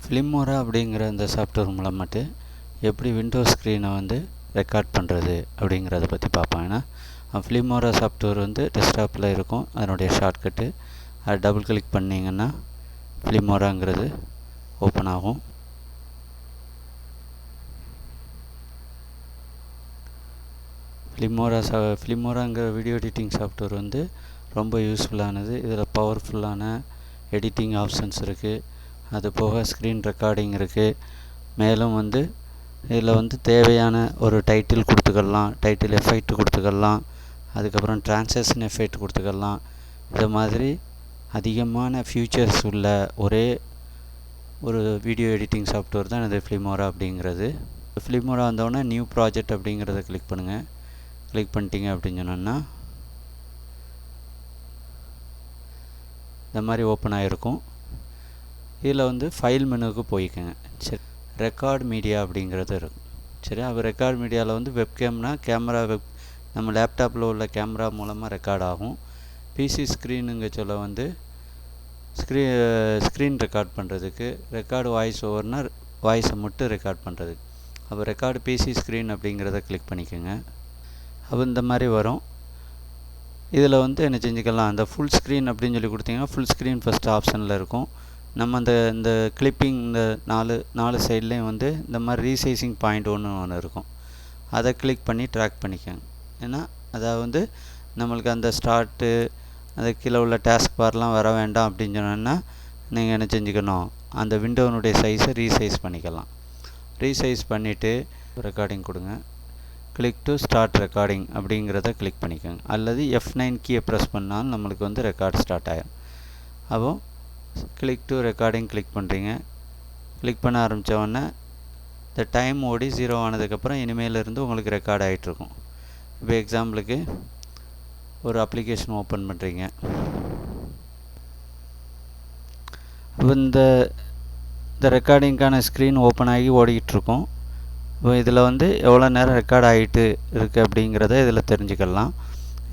Filmora அப்படிங்கிற இந்த software மூலமாட்டு எப்படி விண்டோஸ் ஸ்க்ரீனை வந்து ரெக்கார்ட் பண்ணுறது அப்படிங்கிறத பற்றி பார்ப்போம். ஏன்னா Filmora சாஃப்ட்வேர் வந்து டெஸ்க்டாப்பில் இருக்கும். அதனுடைய ஷார்ட்கட்டு அதை டபுள் கிளிக் பண்ணிங்கன்னா Filmoraங்கிறது ஓப்பன் ஆகும். Filmoraங்கிற வீடியோ எடிட்டிங் சாஃப்ட்வேர் வந்து ரொம்ப யூஸ்ஃபுல்லானது. இதில் பவர்ஃபுல்லான எடிட்டிங் ஆப்ஷன்ஸ் இருக்குது. அது போக ஸ்க்ரீன் ரெக்கார்டிங் இருக்குது. மேலும் வந்து இதில் வந்து தேவையான ஒரு டைட்டில் கொடுத்துக்கலாம், டைட்டில் எஃபெக்ட் கொடுத்துக்கலாம், அதுக்கப்புறம் ட்ரான்சேஷன் எஃபெக்ட் கொடுத்துக்கலாம். இது மாதிரி அதிகமான ஃபியூச்சர்ஸ் உள்ள ஒரே ஒரு வீடியோ எடிட்டிங் சாஃப்ட்வேர் தான் இது Filmora அப்படிங்கிறது. Filmora வந்தோடனே நியூ ப்ராஜெக்ட் அப்படிங்கிறத கிளிக் பண்ணுங்கள். கிளிக் பண்ணிட்டீங்க அப்படின்னு சொன்னோன்னா இந்த மாதிரி ஓப்பன் ஆகிருக்கும். இதில் வந்து ஃபைல் மெனுவுக்கு போய்க்குங்க. சரி, ரெக்கார்ட் மீடியா அப்படிங்கிறது இருக்கும். சரி, அப்போ ரெக்கார்ட் மீடியாவில் வந்து வெப்கேம்னா கேமரா நம்ம லேப்டாப்பில் உள்ள கேமரா மூலமாக ரெக்கார்ட் ஆகும். பிசி ஸ்க்ரீனுங்க சொல்ல வந்து ஸ்க்ரீன் ரெக்கார்ட் பண்ணுறதுக்கு, ரெக்கார்டு வாய்ஸ் ஓவர்னால் வாய்ஸை மட்டும் ரெக்கார்ட் பண்ணுறதுக்கு. அப்போ ரெக்கார்டு பிசி ஸ்க்ரீன் அப்படிங்கிறத கிளிக் பண்ணிக்கோங்க. அப்போ இந்த மாதிரி வரும். இதில் வந்து என்ன செஞ்சுக்கலாம், அந்த ஃபுல் ஸ்க்ரீன் அப்படின்னு சொல்லி கொடுத்தீங்கன்னா ஃபுல் ஸ்க்ரீன் ஃபஸ்ட்டு ஆப்ஷனில் இருக்கும். நம்ம இந்த கிளிப்பிங் இந்த நாலு சைட்லேயும் வந்து இந்த மாதிரி ரீசைசிங் பாயிண்ட் ஒன்று இருக்கும். அதை கிளிக் பண்ணி ட்ராக் பண்ணிக்கோங்க. ஏன்னா அதாவது வந்து நம்மளுக்கு அந்த ஸ்டார்ட்டு அது கீழே உள்ள டாஸ்க் பார்லாம் வர வேண்டாம் அப்படின்னு சொன்னோன்னா நீங்கள் என்ன செஞ்சுக்கணும், அந்த விண்டோனுடைய சைஸை ரீசைஸ் பண்ணிக்கலாம். ரீசைஸ் பண்ணிவிட்டு ரெக்கார்டிங் கொடுங்க. கிளிக் டு ஸ்டார்ட் ரெக்கார்டிங் அப்படிங்கிறத கிளிக் பண்ணிக்கோங்க. அல்லது F9 கீயை ப்ரெஸ் பண்ணாலும் நம்மளுக்கு வந்து ரெக்கார்ட் ஸ்டார்ட் ஆகிடும். அப்போ கிளிக் டு ரெக்கார்டிங் கிளிக் பண்ணுறீங்க. கிளிக் பண்ண ஆரம்பித்தோடனே இந்த டைம் ஓடி 0 ஆனதுக்கப்புறம் இனிமேலிருந்து உங்களுக்கு ரெக்கார்ட் ஆகிட்ருக்கும். இப்போ எக்ஸாம்பிளுக்கு ஒரு அப்ளிகேஷன் ஓப்பன் பண்ணுறீங்க. இப்போ இந்த ரெக்கார்டிங்கான ஸ்க்ரீன் ஓப்பன் ஆகி ஓடிக்கிட்டுருக்கும். இப்போ இதில் வந்து எவ்வளோ நேரம் ரெக்கார்ட் ஆகிட்டு இருக்குது அப்படிங்கிறத இதில் தெரிஞ்சுக்கலாம்.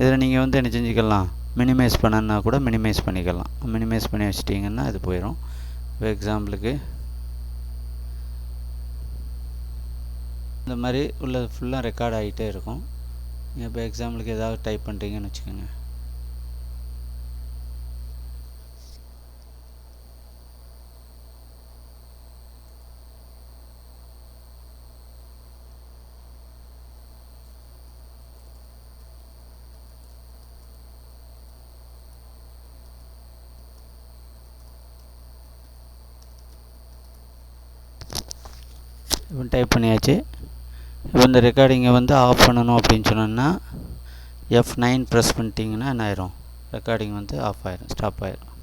இதில் நீங்கள் வந்து என்ன செஞ்சுக்கலாம், மினிமைஸ் பண்ணனா கூட மினிமைஸ் பண்ணிக்கலாம். மினிமைஸ் பண்ணி வச்சிட்டிங்கன்னா இது போயிடும். இப்போ எக்ஸாம்பிளுக்கு இந்த மாதிரி உள்ள ஃபுல்லாக ரெக்கார்ட் ஆகிட்டே இருக்கும். நீங்கள் இப்போ எக்ஸாம்பிளுக்கு ஏதாவது டைப் பண்ணுறீங்கன்னு வச்சுக்கோங்க. இப்போ டைப் பண்ணியாச்சு. இப்போ இந்த ரெக்கார்டிங்கை வந்து ஆஃப் பண்ணணும் அப்படின்னு சொன்னோன்னா F9 ப்ரெஸ் பண்ணிட்டீங்கன்னா என்ன ஆயிரும், ரெக்கார்டிங் வந்து ஆஃப் ஆயிரும், ஸ்டாப் ஆயிரும்.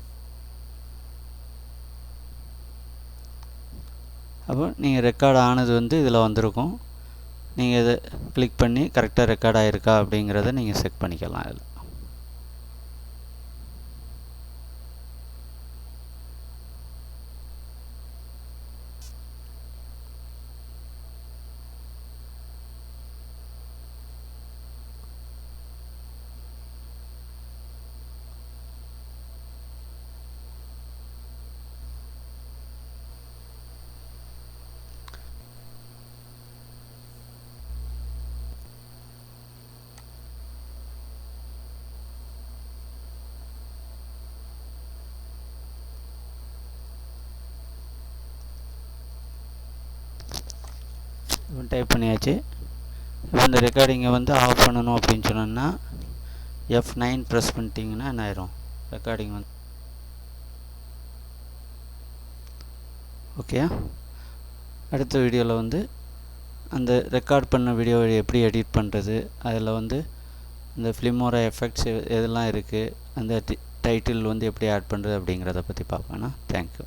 அப்போ நீங்கள் ரெக்கார்ட் ஆனது வந்து இதில் வந்திருக்கும். நீங்கள் இதை கிளிக் பண்ணி கரெக்டாக ரெக்கார்ட் ஆகிருக்கா அப்படிங்கிறத நீங்கள் செக் பண்ணிக்கலாம். இதில் டைப் பண்ணியாச்சு. இப்போ இந்த ரெக்கார்டிங்கை வந்து ஆஃப் பண்ணணும் அப்படின்னு சொன்னோன்னா F9 ப்ரெஸ் பண்ணிட்டீங்கன்னா என்ன ஆயிரும், ரெக்கார்டிங் வந்து ஓகே. அடுத்த வீடியோவில் வந்து அந்த ரெக்கார்ட் பண்ண வீடியோவை எப்படி எடிட் பண்ணுறது, அதில் வந்து இந்த Filmora எஃபெக்ட்ஸ் எதெல்லாம் இருக்குது, அந்த டைட்டில் வந்து எப்படி ஆட் பண்ணுறது அப்படிங்கிறத பற்றி பார்ப்பேன்னா. தேங்க்யூ.